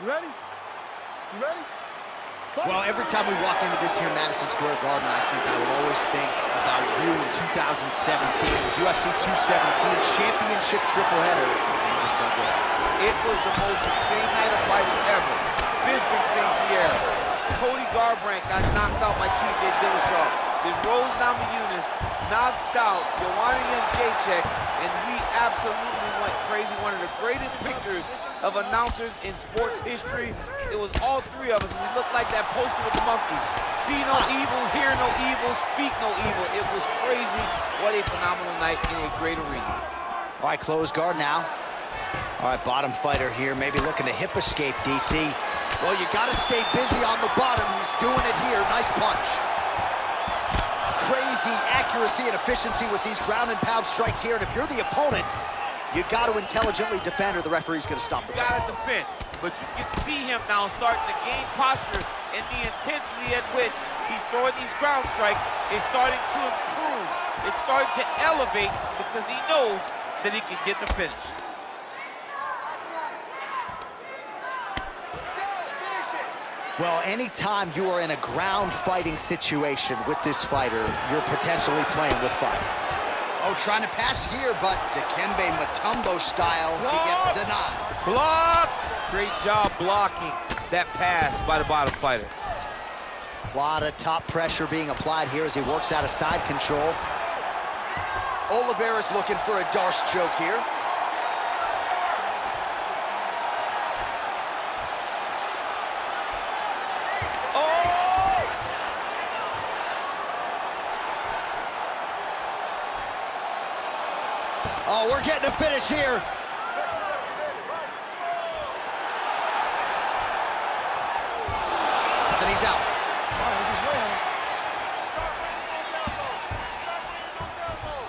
You ready? You ready? Well, every time we walk into this here Madison Square Garden, I think I will always think about you in 2017. It was UFC 217 championship triple header. It was the most insane night of fighting ever. Bisping St. Pierre. Cody Garbrandt got knocked out by TJ Dillashaw. Then Rose Namajunas knocked out Joanna Jacek, and we absolutely went crazy. One of the greatest pictures of announcers in sports history. It was all three of us, and we looked like that poster with the monkeys. See no evil, hear no evil, speak no evil. It was crazy. What a phenomenal night in a great arena. All right, close guard now. All right, bottom fighter here, maybe looking to hip escape, DC. Well, you got to stay busy on the bottom. He's doing it here. Nice punch. Crazy accuracy and efficiency with these ground and pound strikes here. And if you're the opponent, you got to intelligently defend or the referee's going to stop the fight. You got to defend, but you can see him now starting to gain posture, and the intensity at which he's throwing these ground strikes is starting to improve. It's starting to elevate because he knows that he can get the finish. Well, anytime you are in a ground fighting situation with this fighter, you're potentially playing with fire. Oh, trying to pass here, but Dikembe Mutombo style, he gets denied. Blocked! Great job blocking that pass by the bottom fighter. A lot of top pressure being applied here as he works out of side control. Oliveira's looking for a Darce choke here. Oh, we're getting a finish here. Then he's out.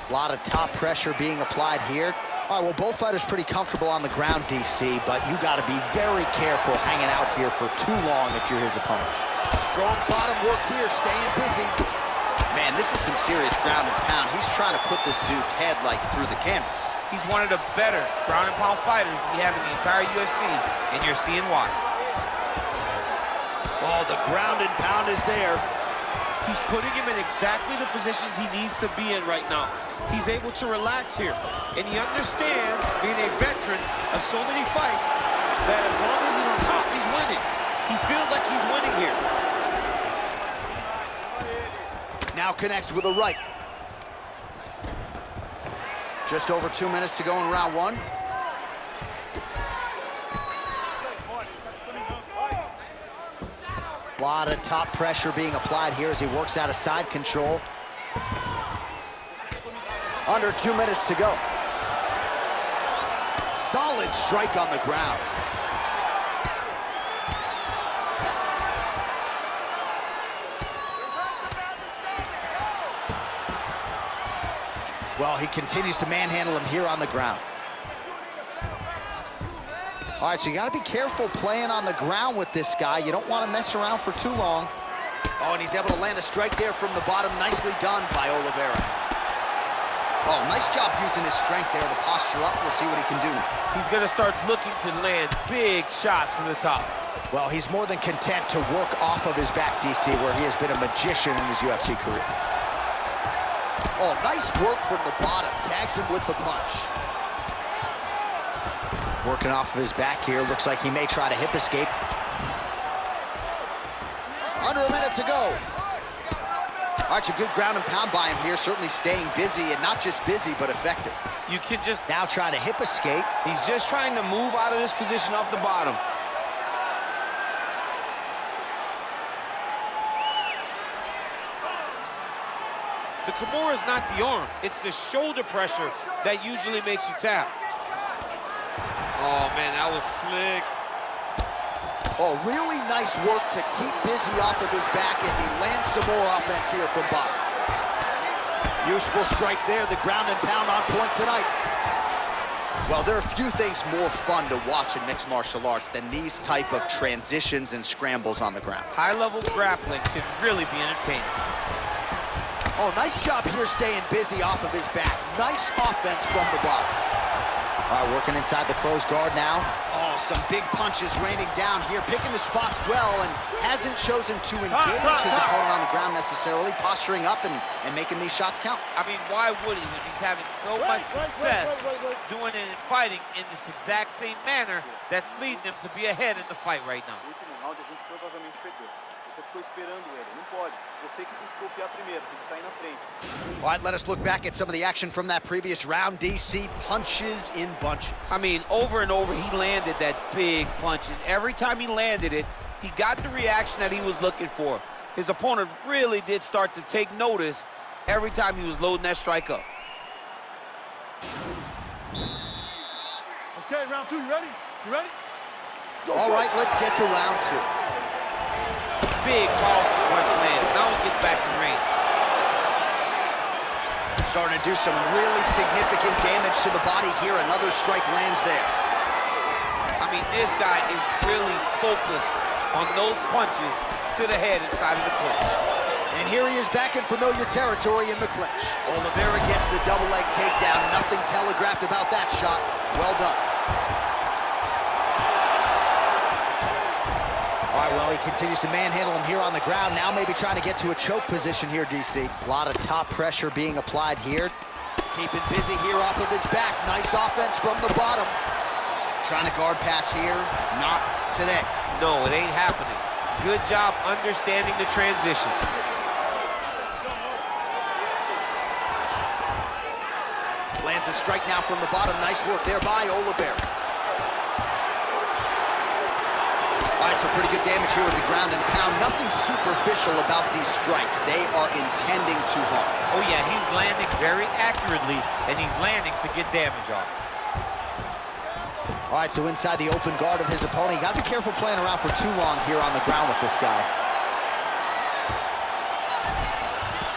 A lot of top pressure being applied here. All right, well, both fighters pretty comfortable on the ground, DC, but you got to be very careful hanging out here for too long if you're his opponent. Strong bottom work here, staying busy. Man, this is some serious ground and pound. He's trying to put this dude's head, like, through the canvas. He's one of the better ground and pound fighters we have in the entire UFC, and you're seeing why. Oh, the ground and pound is there. He's putting him in exactly the positions he needs to be in right now. He's able to relax here, and he understands, being a veteran of so many fights, that as long as he's on top, he's winning. He feels like he's winning here. Now connects with a right. Just over 2 minutes to go in round one. A lot of top pressure being applied here as he works out of side control. Under 2 minutes to go. Solid strike on the ground. Well, he continues to manhandle him here on the ground. All right, so you got to be careful playing on the ground with this guy. You don't want to mess around for too long. Oh, and he's able to land a strike there from the bottom. Nicely done by Oliveira. Oh, nice job using his strength there to posture up. We'll see what he can do now. He's going to start looking to land big shots from the top. Well, he's more than content to work off of his back, DC, where he has been a magician in his UFC career. Oh, nice work from the bottom. Tags him with the punch. Working off of his back here. Looks like he may try to hip escape. Under a minute to go. All right, a good ground and pound by him here. Certainly staying busy, and not just busy, but effective. You can just... Now trying to hip escape. He's just trying to move out of this position off the bottom. The Kimura is not the arm. It's the shoulder pressure that usually makes you tap. Oh, man, that was slick. Oh, really nice work to keep busy off of his back as he lands some more offense here from Bout. Useful strike there, the ground and pound on point tonight. Well, there are few things more fun to watch in mixed martial arts than these type of transitions and scrambles on the ground. High-level grappling should really be entertaining. Oh, nice job here staying busy off of his back. Nice offense from the bottom. All right, working inside the closed guard now. Oh, Oh, some big punches raining down here, picking the spots well, and hasn't chosen to engage his opponent on the ground necessarily, posturing up and making these shots count. I mean, why would he when he's having so much success doing it and fighting in this exact same manner that's leading him to be ahead in the fight right now? No último round a gente provavelmente perdeu. Você ficou esperando ele. Não pode. Você que tem que golpear primeiro, tem que sair na frente. All right, let us look back at some of the action from that previous round. DC punches in bunches. I mean, over and over, he landed that big punch, and every time he landed it, he got the reaction that he was looking for. His opponent really did start to take notice every time he was loading that strike up. Okay, round two, you ready? You ready? All right, let's get to round two. Big, powerful punch lands. Now he gets back to range. Starting to do some really significant damage to the body here. Another strike lands there. I mean, this guy is really focused on those punches to the head inside of the clinch. And here he is back in familiar territory in the clinch. Oliveira gets the double leg takedown. Nothing telegraphed about that shot. Well done. All right, well, he continues to manhandle him here on the ground. Now maybe trying to get to a choke position here, DC. A lot of top pressure being applied here. Keeping busy here off of his back. Nice offense from the bottom. Trying to guard pass here. Not today. No, it ain't happening. Good job understanding the transition. Lands a strike now from the bottom. Nice work there by Oliveira. All right, so pretty good damage here with the ground and pound. Nothing superficial about these strikes. They are intending to harm. Oh, yeah, he's landing very accurately, and he's landing to get damage off. All right, so inside the open guard of his opponent. You got to be careful playing around for too long here on the ground with this guy.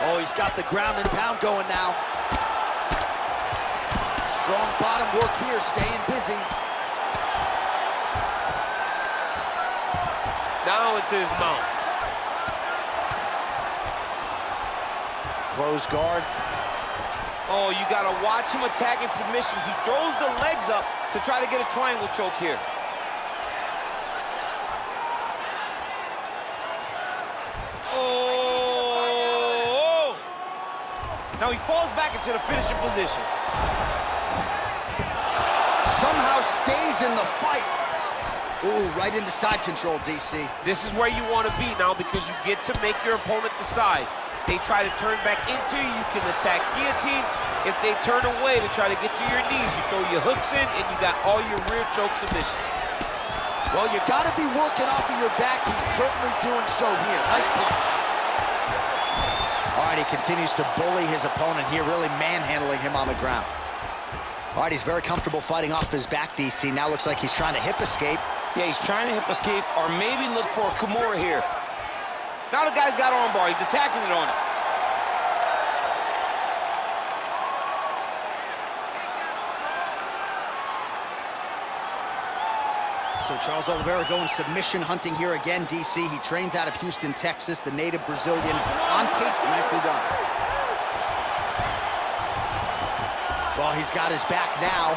Oh, he's got the ground and pound going now. Strong bottom work here, staying busy. Now into his mount. Close guard. Oh, you gotta watch him attacking submissions. He throws the legs up to try to get a triangle choke here. Oh! Now he falls back into the finishing position. Somehow stays in the fight. Ooh, right into side control, DC. This is where you want to be now because you get to make your opponent decide. They try to turn back into you, you can attack guillotine. If they turn away to try to get to your knees, you throw your hooks in and you got all your rear choke submissions. Well, you got to be working off of your back. He's certainly doing so here. Nice punch. All right, he continues to bully his opponent here, really manhandling him on the ground. All right, he's very comfortable fighting off his back, DC. Now looks like he's trying to hip escape. Yeah, he's trying to hip escape or maybe look for a Kimura here. Now the guy's got armbar. He's attacking it on it. So Charles Oliveira going submission hunting here again, DC. He trains out of Houston, Texas, the native Brazilian. On pace, nicely done. Well, he's got his back now.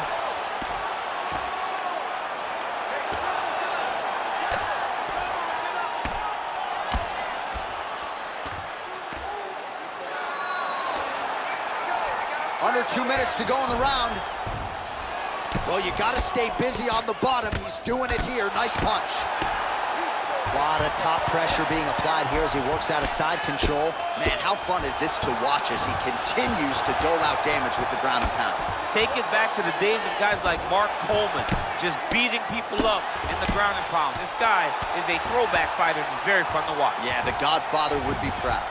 Under 2 minutes to go in the round. Well, you got to stay busy on the bottom. He's doing it here. Nice punch. A lot of top pressure being applied here as he works out of side control. Man, how fun is this to watch as he continues to dole out damage with the ground and pound. Take it back to the days of guys like Mark Coleman, just beating people up in the ground and pound. This guy is a throwback fighter, and he's very fun to watch. Yeah, the Godfather would be proud.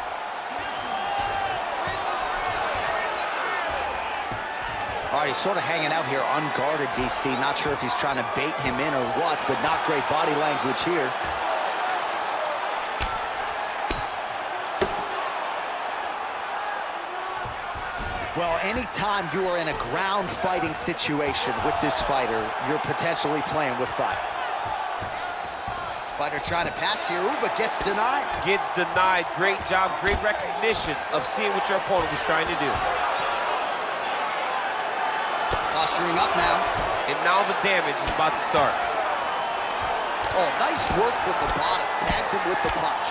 All right, he's sort of hanging out here unguarded, DC. Not sure if he's trying to bait him in or what, but not great body language here. Well, anytime you are in a ground fighting situation with this fighter, you're potentially playing with fire. Fighter trying to pass here, ooh, but gets denied. Gets denied. Great job, great recognition of seeing what your opponent was trying to do. Posturing up now. And now the damage is about to start. Oh, nice work from the bottom. Tags him with the punch.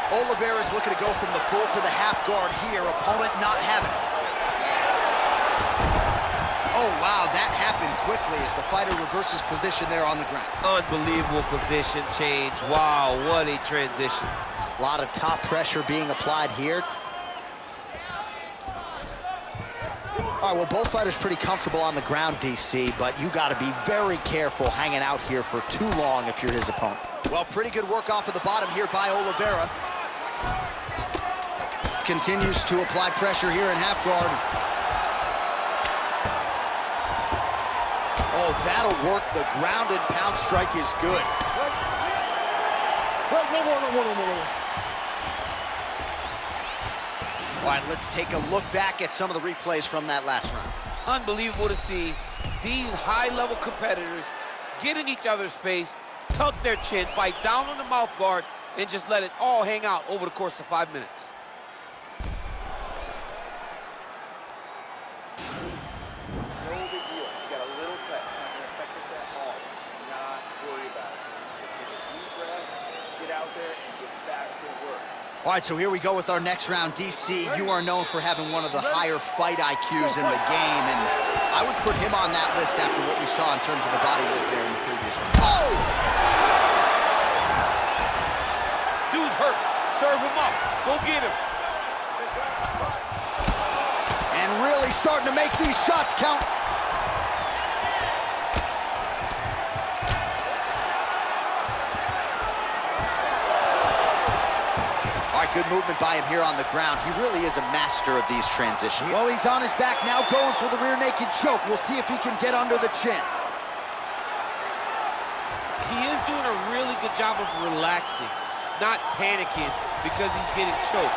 Oliveira's looking to go from the full to the half guard here. Opponent not having it. Oh, wow, that happened quickly as the fighter reverses position there on the ground. Unbelievable position change. Wow, what a transition. A lot of top pressure being applied here. All right, well, both fighters pretty comfortable on the ground, DC, but you got to be very careful hanging out here for too long if you're his opponent. Well, pretty good work off of the bottom here by Oliveira. Continues to apply pressure here in half guard. Oh, that'll work. The ground and pound strike is good. All right, let's take a look back at some of the replays from that last round. Unbelievable to see these high-level competitors get in each other's face, tuck their chin, bite down on the mouth guard, and just let it all hang out over the course of 5 minutes. No big deal. You got a little cut. It's not going to affect us at all. Do not worry about it. Just take a deep breath, get out there, and get back to work. All right, so here we go with our next round. DC, you are known for having one of the higher fight IQs in the game, and I would put him on that list after what we saw in terms of the body work there in the previous round. Oh! Dude's hurt. Serve him up. Go get him. And really starting to make these shots count. All right, good movement by him here on the ground. He really is a master of these transitions. Well, he's on his back now going for the rear naked choke. We'll see if he can get under the chin. He is doing a really good job of relaxing, not panicking because he's getting choked.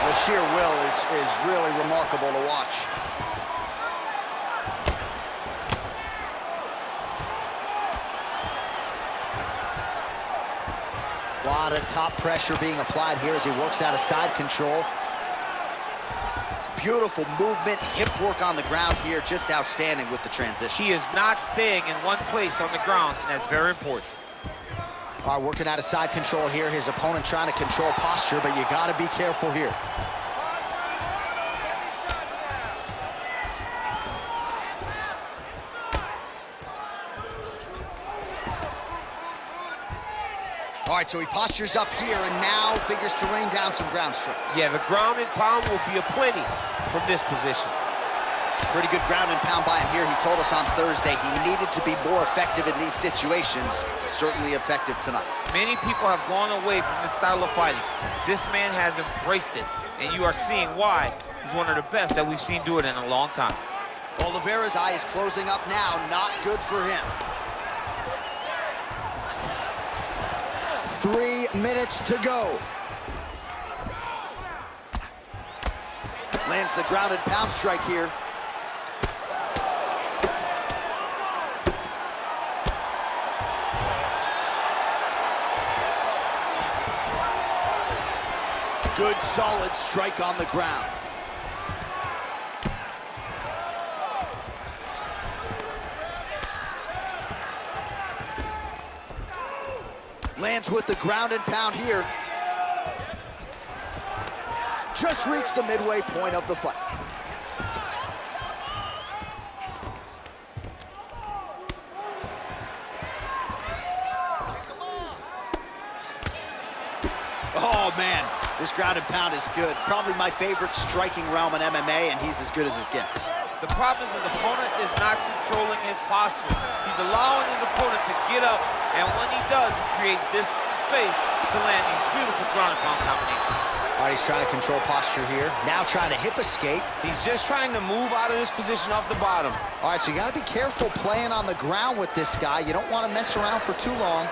The sheer will is really remarkable to watch. A lot of top pressure being applied here as he works out of side control. Beautiful movement, hip work on the ground here, just outstanding with the transition. He is not staying in one place on the ground, and that's very important. All right, working out of side control here. His opponent trying to control posture, but you got to be careful here. All right, so he postures up here and now figures to rain down some ground strikes. Yeah, the ground and pound will be aplenty from this position. Pretty good ground and pound by him here. He told us on Thursday he needed to be more effective in these situations. Certainly effective tonight. Many people have gone away from this style of fighting. This man has embraced it, and you are seeing why he's one of the best that we've seen do it in a long time. Oliveira's eye is closing up now. Not good for him. 3 minutes to go. Lands the ground and pound strike here. Good solid strike on the ground. Lands with the ground and pound here. Just reached the midway point of the fight. Oh, man, this ground and pound is good. Probably my favorite striking realm in MMA, and he's as good as it gets. The problem is the opponent is not controlling his posture. He's allowing his opponent to get up, and when he does, he creates this space to land these beautiful ground and pound combinations. All right, he's trying to control posture here. Now trying to hip escape. He's just trying to move out of this position off the bottom. All right, so you got to be careful playing on the ground with this guy. You don't want to mess around for too long.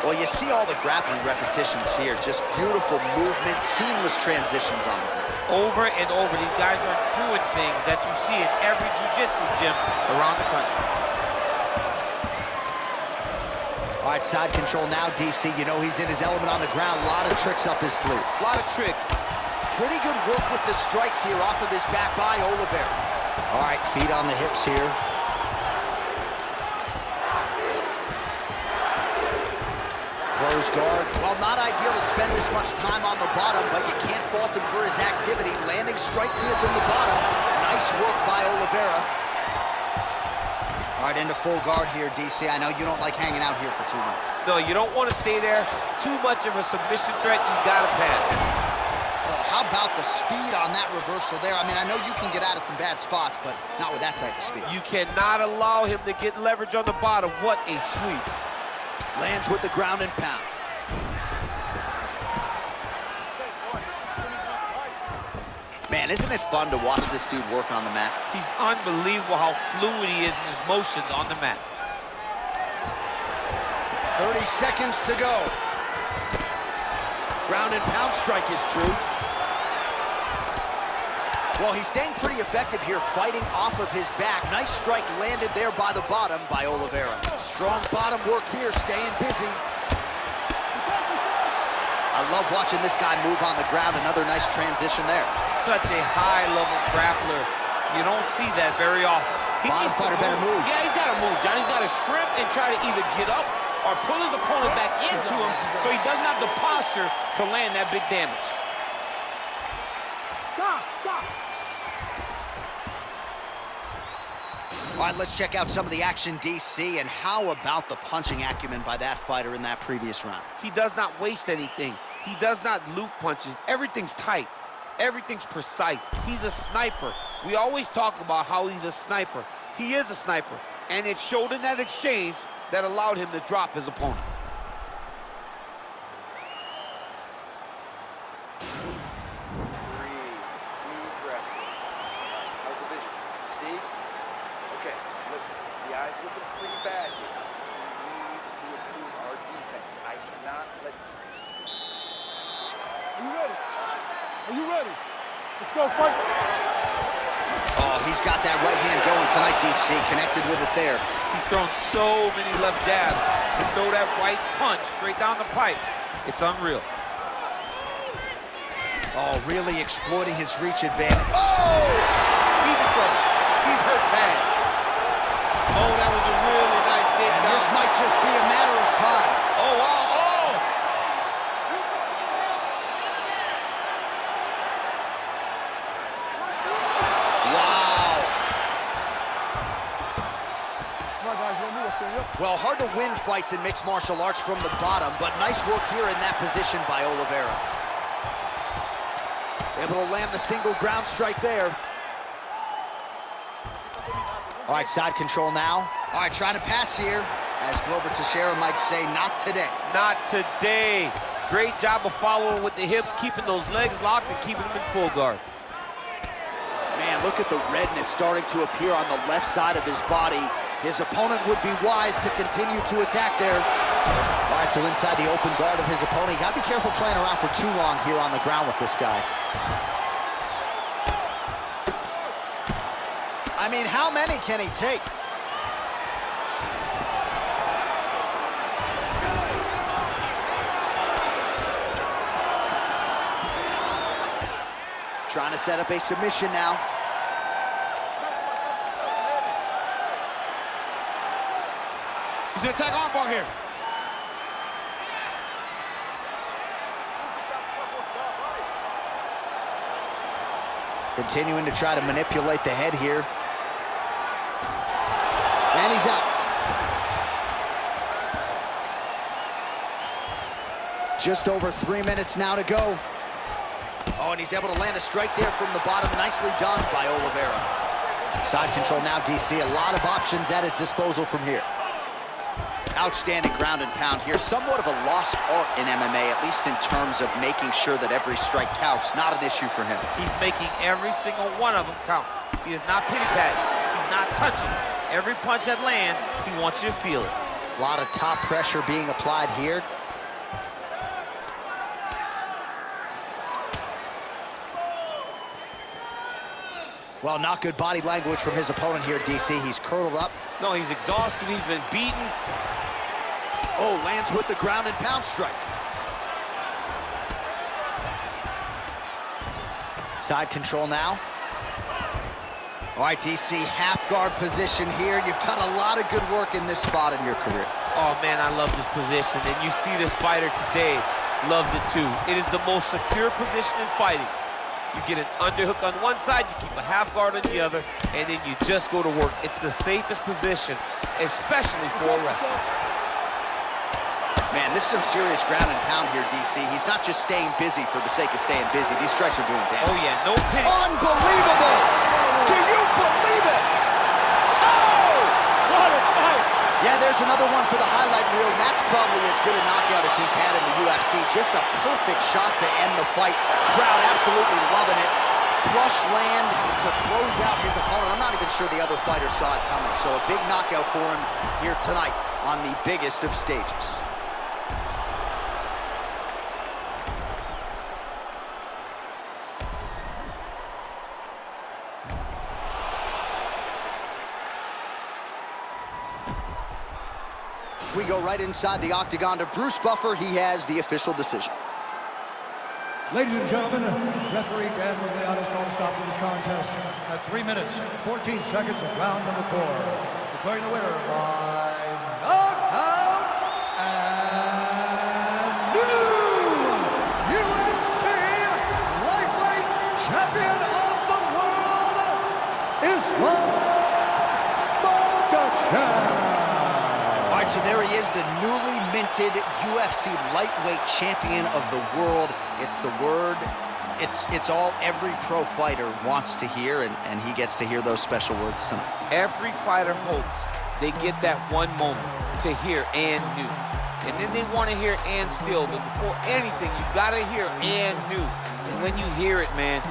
Well, you see all the grappling repetitions here. Just beautiful movement, seamless transitions on them. Over and over, these guys are doing things that you see in every jiu-jitsu gym around the country. All right, side control now, DC. You know he's in his element on the ground. A lot of tricks up his sleeve. A lot of tricks. Pretty good work with the strikes here off of his back by Oliveira. All right, feet on the hips here. Close guard. Well, not ideal to spend this much time on the bottom, but you can't fault him for his activity. Landing strikes here from the bottom. Nice work by Oliveira. All right, into full guard here, DC. I know you don't like hanging out here for too long. No, you don't want to stay there. Too much of a submission threat. You got to pass. Oh, how about the speed on that reversal there? I mean, I know you can get out of some bad spots, but not with that type of speed. You cannot allow him to get leverage on the bottom. What a sweep. Lands with the ground and pound. Man, isn't it fun to watch this dude work on the mat? He's unbelievable how fluid he is in his motions on the mat. 30 seconds to go. Ground and pound strike is true. Well, he's staying pretty effective here, fighting off of his back. Nice strike landed there by the bottom by Oliveira. Strong bottom work here, staying busy. I love watching this guy move on the ground. Another nice transition there. Such a high-level grappler. You don't see that very often. He needs to fighter better move. Yeah, he's got to move, John. He's got to shrimp and try to either get up or pull his opponent back into him so he doesn't have the posture to land that big damage. All right, let's check out some of the action, DC, and how about the punching acumen by that fighter in that previous round? He does not waste anything. He does not loop punches. Everything's tight. Everything's precise. He's a sniper. We always talk about how he's a sniper. He is a sniper, and it showed in that exchange that allowed him to drop his opponent. Breathe. Deep breath. How's the vision? See? Okay, listen. The eye's looking pretty bad here. We need to improve our defense. I cannot let... Are you ready? Are you ready? Let's go fight. Oh, he's got that right hand going tonight, DC. Connected with it there. He's thrown so many left jabs. To throw that right punch straight down the pipe, it's unreal. Oh, really exploiting his reach advantage. Oh! He's in trouble. He's hurt bad. Oh, that was a really nice And takedown. this might just be a matter of time. Oh, wow. Oh! Wow. Come on, guys, you don't move us, stand up. Well, hard to win fights in mixed martial arts from the bottom, but nice work here in that position by Oliveira. Able to land the single ground strike there. All right, side control now. All right, trying to pass here. As Glover Teixeira might say, not today. Not today. Great job of following with the hips, keeping those legs locked and keeping them in full guard. Man, look at the redness starting to appear on the left side of his body. His opponent would be wise to continue to attack there. All right, so inside the open guard of his opponent. You gotta be careful playing around for too long here on the ground with this guy. I mean, how many can he take? Trying to set up a submission now. He's gonna attack armbar here. Continuing to try to manipulate the head here. And he's out. Just over 3 minutes now to go. Oh, and he's able to land a strike there from the bottom. Nicely done by Oliveira. Side control now, DC. A lot of options at his disposal from here. Outstanding ground and pound here. Somewhat of a lost art in MMA, at least in terms of making sure that every strike counts. Not an issue for him. He's making every single one of them count. He is not pity-patting. He's not touching. Every punch that lands, he wants you to feel it. A lot of top pressure being applied here. Well, not good body language from his opponent here, DC. He's curled up. No, he's exhausted. He's been beaten. Oh, lands with the ground and pound strike. Side control now. All right, DC, half guard position here. You've done a lot of good work in this spot in your career. Oh, man, I love this position. And you see this fighter today loves it, too. It is the most secure position in fighting. You get an underhook on one side, you keep a half guard on the other, and then you just go to work. It's the safest position, especially for a wrestler. Man, this is some serious ground and pound here, DC. He's not just staying busy for the sake of staying busy. These strikes are doing damage. Oh, yeah, no pity. Unbelievable! Do you believe it? Oh! What a fight! Yeah, there's another one for the highlight reel. That's probably as good a knockout as he's had in the UFC. Just a perfect shot to end the fight. Crowd absolutely loving it. Flush land to close out his opponent. I'm not even sure the other fighter saw it coming. So a big knockout for him here tonight on the biggest of stages. We go right inside the octagon to Bruce Buffer. He has the official decision. Ladies and gentlemen, referee Dan Rigliano's called a stop to this contest at 3 minutes, 14 seconds of round number 4. Declaring the winner by knockout and new UFC lightweight champion of the world, Islam Makhachev. All right, so there he is, the newly minted UFC lightweight champion of the world. It's the word, it's all every pro fighter wants to hear, and he gets to hear those special words tonight. Every fighter hopes they get that one moment to hear and new. And then they want to hear and still, but before anything, you gotta hear and new. And when you hear it, man,